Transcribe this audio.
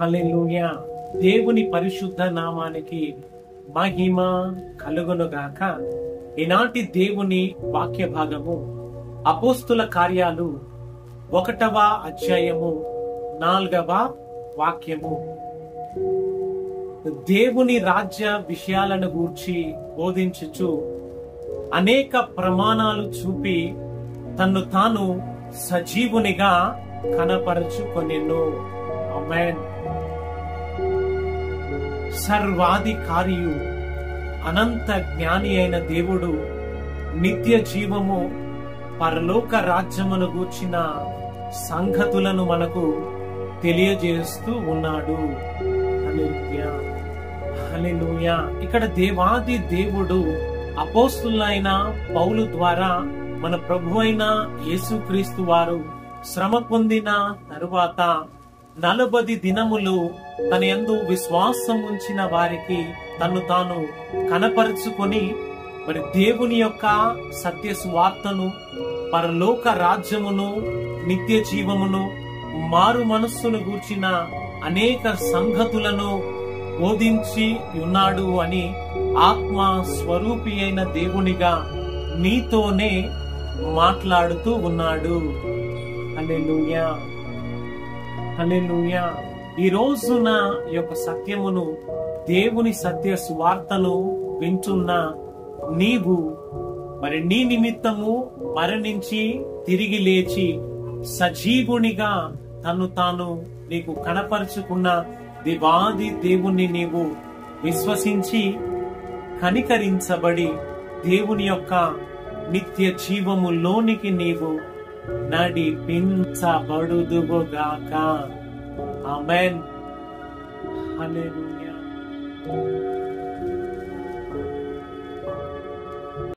హల్లెలూయా. దేవుని పరిశుద్ధ నామానికి మహిమ కలుగునుగాక. ఈనాటి దేవుని వాక్య భాగము అపోస్తుల కార్యాలు 1వ అధ్యాయము 4వ వాక్యము. దేవుని రాజ్య విషయాలను గూర్చి బోధించుచు అనేక ప్రమాణాలు చూపి తన్ను తాను సజీవునిగా కనపరచుకొనెను. ఆమేన్. సర్వాధికారియు అనంత జ్ఞాని అయిన దేవుడు నిత్య జీవము పరలోక రాజ్యమును గూర్చిన సంగతులను మనకు తెలియజేస్తూ ఉన్నాడు. హల్లెలూయా, హల్లెలూయా. ఇక్కడ దేవాది దేవుడు అపోస్తులైన పౌలు ద్వారా మన ప్రభు అయిన యేసుక్రీస్తు వారు శ్రమ పొందిన తరువాత 40 దినములు తన యందు విశ్వాసం ఉంచిన వారికి తన్ను తాను కనపరుచుకొని మరి దేవుని యొక్క సత్య సువార్తను, పరలోక రాజ్యమును, నిత్య జీవమును, మారు మనస్సును గూర్చిన అనేక సంగతులను బోధించి ఉన్నాడు అని ఆత్మ స్వరూపి అయిన దేవునిగా నీతోనే మాట్లాడుతూ ఉన్నాడు. హల్లెలూయా, హల్లెలూయా. ఈ రోజున యొక్క సత్యమును, దేవుని సత్య సువార్తను వింటున్న నీవు మరి నీ నిమిత్తము మరణించి తిరిగి లేచి సజీవునిగా తను తాను నీకు కనపరుచుకున్న దేవాది దేవుణ్ణి నీవు విశ్వసించి కనికరించబడి దేవుని యొక్క నిత్య జీవములోనికి నీవు నడిపించబడుదువుగాక. ఆమేన్. హల్లెలూయా.